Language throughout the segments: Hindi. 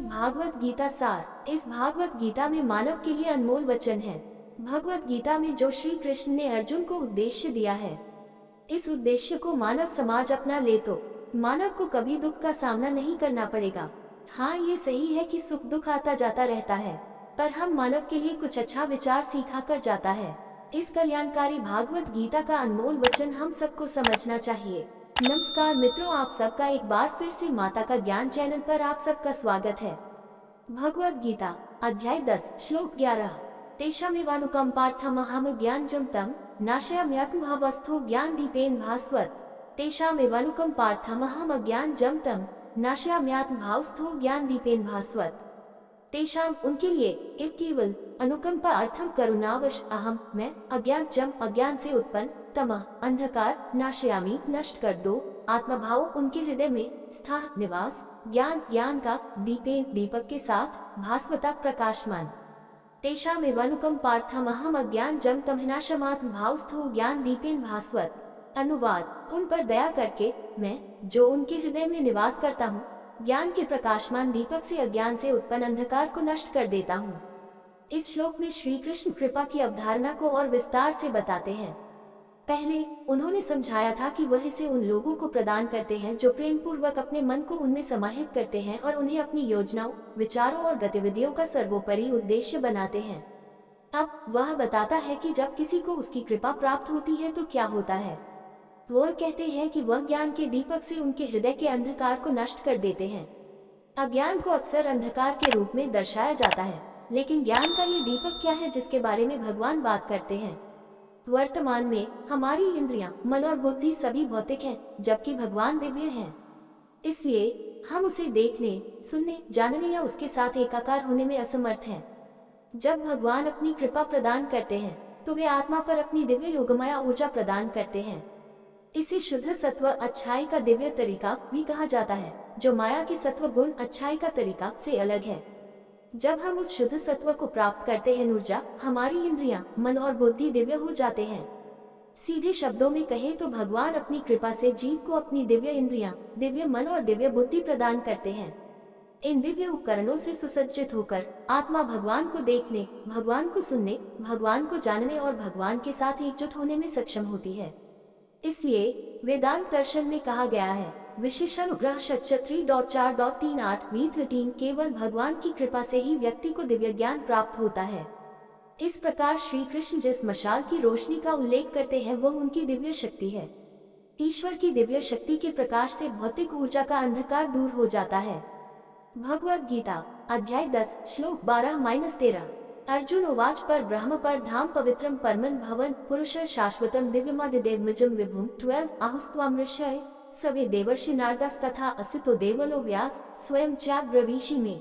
भागवत गीता सार। इस भागवत गीता में मानव के लिए अनमोल वचन है। भगवत गीता में जो श्री कृष्ण ने अर्जुन को उद्देश्य दिया है, इस उद्देश्य को मानव समाज अपना ले तो मानव को कभी दुख का सामना नहीं करना पड़ेगा। हाँ, ये सही है कि सुख दुख आता जाता रहता है, पर हम मानव के लिए कुछ अच्छा विचार सिखा कर जाता है। इस कल्याणकारी भागवत गीता का अनमोल वचन हम सबको समझना चाहिए। नमस्कार मित्रों, आप सबका एक बार फिर से माता का ज्ञान चैनल पर आप सबका स्वागत है। भगवत गीता अध्याय 10 श्लोक 11। तेषामेवानुकंपार्थमहं ज्ञानजं तं नाशयाम्यात्मभावस्थो ज्ञानदीपेन भास्वत्। तेषामेवानुकंपार्थमहं ज्ञानजं तं नाशयाम्यात्मभावस्थो ज्ञानदीपेन भास्वत्। तेषाम उनके लिए, इव केवल, अनुकंपा अर्थम करुणावश, अहम मैं, अज्ञान जम अज्ञान से उत्पन्न, तमः अंधकार, नाशयामी नष्ट कर दो, आत्मभाव उनके हृदय में, स्था निवास, ज्ञान ज्ञान का, दीपेन दीपक के साथ, भास्वता प्रकाशमान। तेषाम एवानुकंपार्थम अहम अज्ञान जम तमनाशमात्म भावस्थो ज्ञान दीपेन भास्वत। अनुवाद, उन पर दया करके मैं, जो उनके हृदय में निवास करता हूँ, ज्ञान के प्रकाशमान दीपक से अज्ञान से उत्पन्न अंधकार को नष्ट कर देता हूँ। इस श्लोक में श्री कृष्ण कृपा की अवधारणा को और विस्तार से बताते हैं। पहले उन्होंने समझाया था कि वह इसे उन लोगों को प्रदान करते हैं जो प्रेम पूर्वक अपने मन को उनमें समाहित करते हैं और उन्हें अपनी योजनाओं, विचारों और गतिविधियों का सर्वोपरि उद्देश्य बनाते हैं। अब वह बताता है कि जब किसी को उसकी कृपा प्राप्त होती है तो क्या होता है। वह कहते हैं कि वह ज्ञान के दीपक से उनके हृदय के अंधकार को नष्ट कर देते हैं। अज्ञान को अक्सर अंधकार के रूप में दर्शाया जाता है, लेकिन ज्ञान का ये दीपक क्या है जिसके बारे में भगवान बात करते हैं। वर्तमान में हमारी इंद्रियां, मन और बुद्धि सभी भौतिक हैं, जबकि भगवान दिव्य हैं। इसलिए हम उसे देखने, सुनने, जानने या उसके साथ एकाकार होने में असमर्थ हैं। जब भगवान अपनी कृपा प्रदान करते हैं तो वे आत्मा पर अपनी दिव्य योगमय ऊर्जा प्रदान करते हैं। इसे शुद्ध सत्व अच्छाई का दिव्य तरीका भी कहा जाता है, जो माया की सत्व गुण अच्छाई का तरीका से अलग है। जब हम उस शुद्ध सत्व को प्राप्त करते हैं, ऊर्जा, हमारी इंद्रियां, मन और बुद्धि दिव्य हो जाते हैं। सीधे शब्दों में कहें तो भगवान अपनी कृपा से जीव को अपनी दिव्य इंद्रियां, दिव्य मन और दिव्य बुद्धि प्रदान करते हैं। इन दिव्य उपकरणों से सुसज्जित होकर आत्मा भगवान को देखने, भगवान को सुनने, भगवान को जानने और भगवान के साथ एकजुट होने में सक्षम होती है। इसलिए वेदांत दर्शन में कहा गया है, विशेषानुग्रह 3.4.38 V13, केवल भगवान की कृपा से ही व्यक्ति को दिव्य ज्ञान प्राप्त होता है। इस प्रकार श्री कृष्ण जिस मशाल की रोशनी का उल्लेख करते हैं वह उनकी दिव्य शक्ति है। ईश्वर की दिव्य शक्ति के प्रकाश से भौतिक ऊर्जा का अंधकार दूर हो जाता है। भगवद गीता अध्याय 10 श्लोक 12-13। अर्जुन उवाच पर ब्रह्म पर धाम पवित्रम परमन भवन पुरुष शाश्वतम दिव्यमादिदेवमजम विभुम 12 आहुस्त्वाम ऋषय सवे देवर्षि नारदस्तथा असितो देवलो व्यास स्वयं चाब्रवीषि में।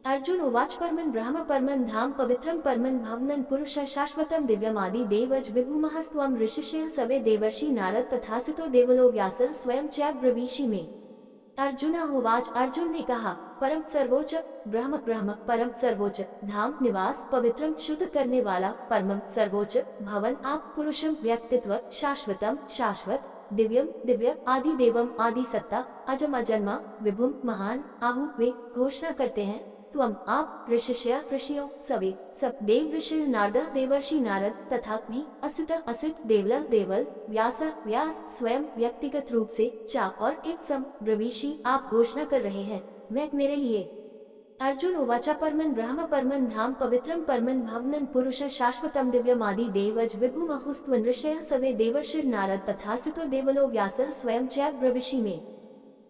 अर्जुन उवाच परमन ब्रह्म परमन धाम पवित्रम परमन भवनं पुरुष शाश्वतम दिव्यमादि देवज विभुमहस्त्वं ऋषिषय सवे देवर्षि नारद तथा सितो देवलो व्यास स्वयं चाब्रवीषि में। अर्जुन उवाच, अर्जुन ने कहा, परम सर्वोच्च ब्रह्म ब्रह्म परम सर्वोच्च धाम निवास पवित्रम शुद्ध करने वाला परमम सर्वोच्च भवन आप पुरुषम व्यक्तित्व शाश्वतम शाश्वत दिव्यम दिव्य आदि देवम आदि सत्ता अजम अजन्मा विभुम महान आहु वे घोषणा करते हैं, त्वम आप ऋषिष्य ऋषियों सवे सब देव ऋषि नारद देवर्षि नारद तथा भी असित असित देवल देवल व्यास व्यास स्वयं व्यक्तिगत रूप से चा और एक सम ब्रवीषि आप घोषणा कर रहे हैं, मैं मेरे लिए। अर्जुन उवाचा परमन ब्रह्म परमन धाम पवित्रम परमन भवनं पुरुष शाश्वतम दिव्यमादि देवज विभुमहुस्त्वं ऋषयः सवे देवर्षि नारद तथा सितो देवलो व्यास स्वयं चाब्रवीषि में।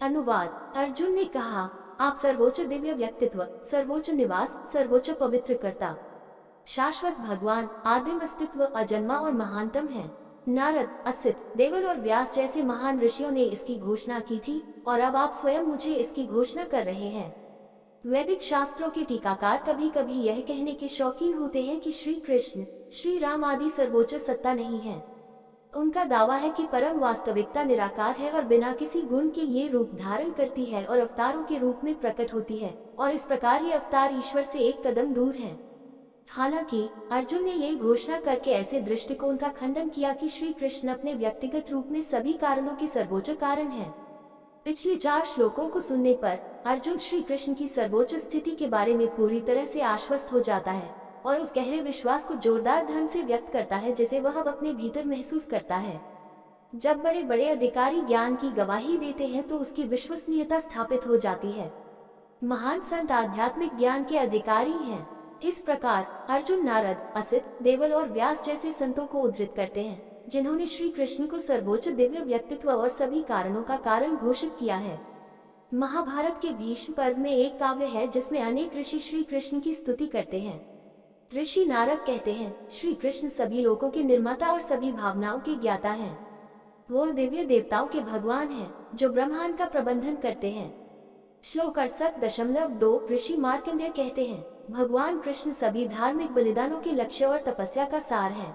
अनुवाद, अर्जुन ने कहा, आप सर्वोच्च दिव्य व्यक्तित्व, सर्वोच्च निवास, सर्वोच्च पवित्र कर्ता, शाश्वत भगवान, आदिम अस्तित्व, अजन्मा और महानतम हैं। नारद, असित, देवल और व्यास जैसे महान ऋषियों ने इसकी घोषणा की थी और अब आप स्वयं मुझे इसकी घोषणा कर रहे हैं। वैदिक शास्त्रों के टीकाकार कभी कभी यह कहने के शौकीन होते हैं कि श्री कृष्ण, श्री राम आदि सर्वोच्च सत्ता नहीं है। उनका दावा है कि परम वास्तविकता निराकार है और बिना किसी गुण के ये रूप धारण करती है और अवतारों के रूप में प्रकट होती है और इस प्रकार ये अवतार ईश्वर से एक कदम दूर हैं। हालांकि अर्जुन ने ये घोषणा करके ऐसे दृष्टिकोण का खंडन किया कि श्री कृष्ण अपने व्यक्तिगत रूप में सभी कारणों के सर्वोच्च कारण हैं। पिछले 4 श्लोकों को सुनने पर अर्जुन श्री कृष्ण की सर्वोच्च स्थिति के बारे में पूरी तरह से आश्वस्त हो जाता है और उस गहरे विश्वास को जोरदार ढंग से व्यक्त करता है जिसे वह अपने भीतर महसूस करता है। जब बड़े बड़े अधिकारी ज्ञान की गवाही देते हैं तो उसकी विश्वसनीयता स्थापित हो जाती है। महान संत आध्यात्मिक ज्ञान के अधिकारी हैं। इस प्रकार अर्जुन नारद, असित, देवल और व्यास जैसे संतों को उद्धृत करते हैं जिन्होंने श्री कृष्ण को सर्वोच्च दिव्य व्यक्तित्व और सभी कारणों का कारण घोषित किया है। महाभारत के भीष्म पर्व में एक काव्य है जिसमें अनेक ऋषि श्री कृष्ण की स्तुति करते हैं। ऋषि नारद कहते हैं, श्री कृष्ण सभी लोकों के निर्माता और सभी भावनाओं के ज्ञाता हैं। वो दिव्य देवताओं के भगवान हैं जो ब्रह्मांड का प्रबंधन करते हैं। श्लोक 68.2 ऋषि मार्कंडेय कहते हैं, भगवान कृष्ण सभी धार्मिक बलिदानों के लक्ष्य और तपस्या का सार है।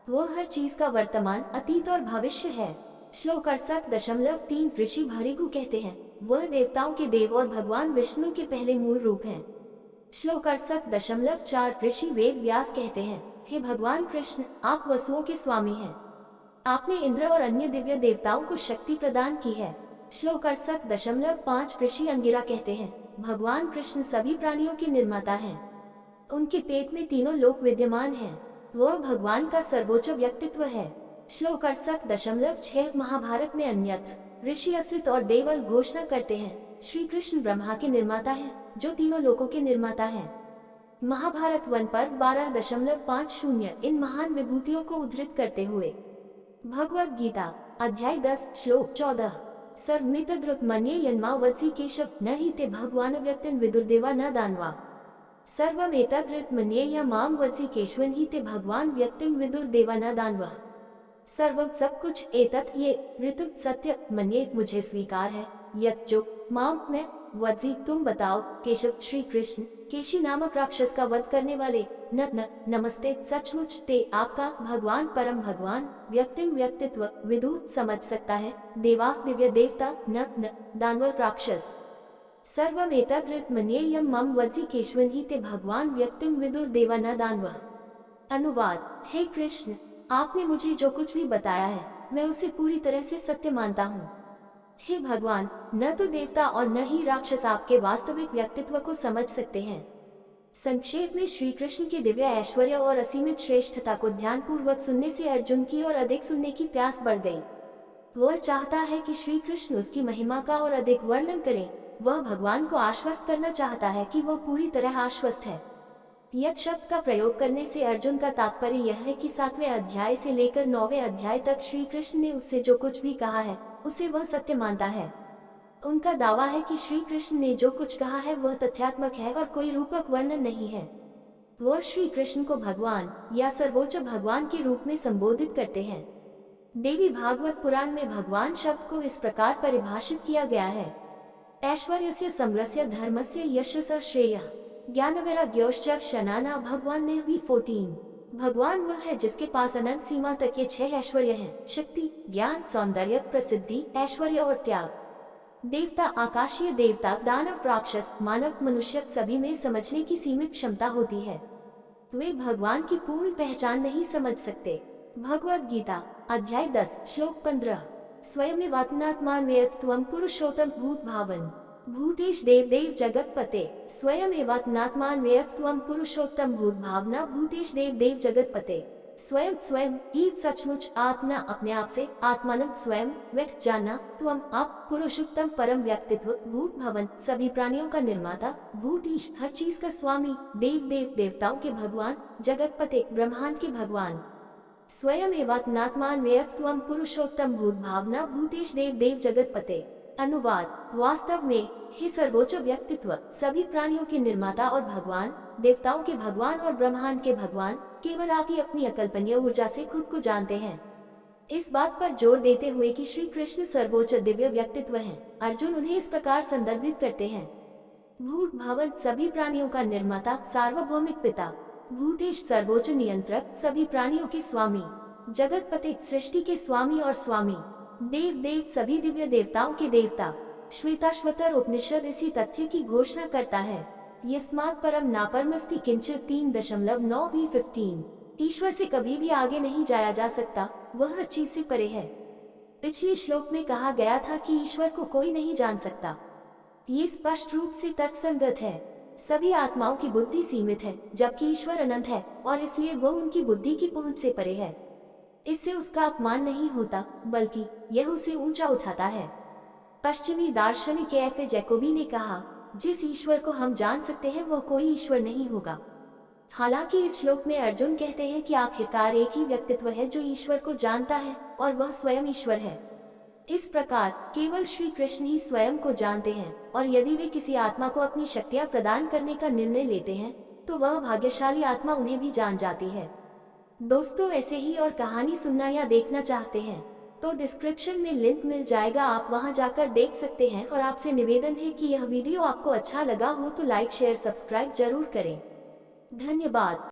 वो हर चीज का वर्तमान, अतीत और भविष्य है। श्लोक 68.3 ऋषि भृगु कहते हैं, वह देवताओं के देव और भगवान विष्णु के पहले मूल रूप हैं। श्लोक 68.4 ऋषि वेद व्यास कहते हैं, हे भगवान कृष्ण, आप वसुओं के स्वामी हैं। आपने इंद्र और अन्य दिव्य देवताओं को शक्ति प्रदान की है। श्लोक 68.5 ऋषि अंगिरा कहते हैं, भगवान कृष्ण सभी प्राणियों के निर्माता हैं। उनके पेट में तीनों लोक विद्यमान हैं। वह भगवान का सर्वोच्च व्यक्तित्व है। श्लोक 68.6 महाभारत में अन्यत्र ऋषि असित और देवल घोषणा करते हैं, श्री कृष्ण ब्रह्मा के निर्माता हैं जो तीनों लोकों के निर्माता हैं। महाभारत वन पर्व 12.50 इन महान विभूतियों को उद्धृत करते हुए भगवद गीता अध्याय 10 श्लोक 14 सर्वमितद्रुत मन्ये यन्मावत्सि केशव न हि ते भगवान व्यक्तिन विदुर्देवा न दानवा। सर्वमेतद्रुत मन्ये यमाम वत्सि केशवन ही ते भगवान व्यक्तिम विदुर्देवा न दानवा। सर्वम सब कुछ एतत् ये ऋतु सत्य मन्ये मुझे स्वीकार है। यत् जो माम मैं वत्सि तुम बताओ केशव श्री कृष्ण केशी नामक राक्षस का वध करने वाले न नमस्ते सचमुच ते आपका भगवान परम भगवान व्यक्तिम व्यक्तित्व विदु समझ सकता है देवा दिव्य देवता न दानव राक्षस। सर्वमेतद्रुत मन्ये यम मम वत्सि केशवन ही ते भगवान व्यक्तिम विदुर देवा न दानव। अनुवाद, हे कृष्ण, आपने मुझे जो कुछ भी बताया है मैं उसे पूरी तरह से सत्य मानता हूँ। हे भगवान, न तो देवता और न ही राक्षस आपके वास्तविक व्यक्तित्व को समझ सकते हैं। संक्षेप में श्री कृष्ण के दिव्य ऐश्वर्य और असीमित श्रेष्ठता को ध्यानपूर्वक सुनने से अर्जुन की और अधिक सुनने की प्यास बढ़ गई। वह चाहता है कि श्री कृष्ण उसकी महिमा का और अधिक वर्णन करें। वह भगवान को आश्वस्त करना चाहता है कि वह पूरी तरह आश्वस्त है। यत् शब्द का प्रयोग करने से अर्जुन का तात्पर्य यह है कि 7वें अध्याय से लेकर 9वें अध्याय तक श्री कृष्ण ने उससे जो कुछ भी कहा है उसे वह सत्य मानता है। उनका दावा है कि श्री कृष्ण ने जो कुछ कहा है वह तथ्यात्मक है और कोई रूपक वर्णन नहीं है। वह श्री कृष्ण को भगवान या सर्वोच्च भगवान के रूप में संबोधित करते हैं। देवी भागवत पुराण में भगवान शब्द को इस प्रकार परिभाषित किया गया है, ऐश्वर्यस्य समरस्य धर्मस्य यशस्य श्रेयः ज्ञानवैराग्योश्च शनाना भगवान ने भी 14। भगवान वह है जिसके पास अनंत सीमा तक ये 6 ऐश्वर्य हैं, शक्ति, ज्ञान, सौंदर्य, प्रसिद्धि, ऐश्वर्य और त्याग। देवता, आकाशीय देवता, दानव, राक्षस, मानव, मनुष्य सभी में समझने की सीमित क्षमता होती है। वे भगवान की पूर्ण पहचान नहीं समझ सकते। भगवद गीता अध्याय 10 श्लोक 15 स्वयमेवात्मात्मान्वेत त्वं पुरुषोत्तम भूत भावन भूतेश देव देव जगतपते। स्वयमेवात्मात्मान्वेत त्वं पुरुषोत्तम भूत भावना भूतेश देव देव जगतपते। स्वयं स्वयं ईद सचमुच आत्मा अपने आप से, आत्मानंद स्वयं व्यक्त जानना, त्वम आप पुरुषोत्तम परम व्यक्तित्व, भूत भवन सभी प्राणियों का निर्माता, भूतीश हर चीज का स्वामी, देव देव देवताओं के भगवान, जगतपते ब्रह्मांड के भगवान। स्वयं एवात्मात्मान्वेत त्वं पुरुषोत्तम भूत भावना भूतेश देव देव जगतपते। अनुवाद, वास्तव में हे सर्वोच्च व्यक्तित्व, सभी प्राणियों के निर्माता और भगवान, देवताओं के भगवान और ब्रह्मांड के भगवान केवल आप ही अपनी अकल्पनीय ऊर्जा से खुद को जानते हैं। इस बात पर जोर देते हुए कि श्री कृष्ण सर्वोच्च दिव्य व्यक्तित्व हैं, अर्जुन उन्हें इस प्रकार संदर्भित करते हैं। भूत भवन सभी प्राणियों का निर्माता, सार्वभौमिक पिता, भूतेश सर्वोच्च नियंत्रक, सभी प्राणियों के स्वामी, जगतपति सृष्टि के स्वामी और स्वामी, देव देव सभी दिव्य देवताओं के देवता। श्वेताश्वतर उपनिषद इसी तथ्य की घोषणा करता है, यस्मात् परम नापरमस्ति किंचित 3.9 ईश्वर से कभी भी आगे नहीं जाया जा सकता, वह हर चीज से परे है। पिछले श्लोक में कहा गया था कि ईश्वर को कोई नहीं जान सकता। ये स्पष्ट रूप से तर्कसंगत है। सभी आत्माओं की बुद्धि सीमित है, जबकि ईश्वर अनंत है और इसलिए वह उनकी बुद्धि की पहुंच से परे है। इससे उसका अपमान नहीं होता, बल्कि यह उसे ऊंचा उठाता है। पश्चिमी दार्शनिक एफ जैकोबी ने कहा, जिस ईश्वर को हम जान सकते हैं वह कोई ईश्वर नहीं होगा। हालांकि इस श्लोक में अर्जुन कहते हैं कि आखिरकार एक ही व्यक्तित्व है जो ईश्वर को जानता है और वह स्वयं ईश्वर है। इस प्रकार केवल श्री कृष्ण ही स्वयं को जानते हैं और यदि वे किसी आत्मा को अपनी शक्तियां प्रदान करने का निर्णय लेते हैं तो वह भाग्यशाली आत्मा उन्हें भी जान जाती है। दोस्तों, ऐसे ही और कहानी सुनना या देखना चाहते हैं तो डिस्क्रिप्शन में लिंक मिल जाएगा, आप वहां जाकर देख सकते हैं। और आपसे निवेदन है कि यह वीडियो आपको अच्छा लगा हो तो लाइक शेयर सब्सक्राइब जरूर करें। धन्यवाद।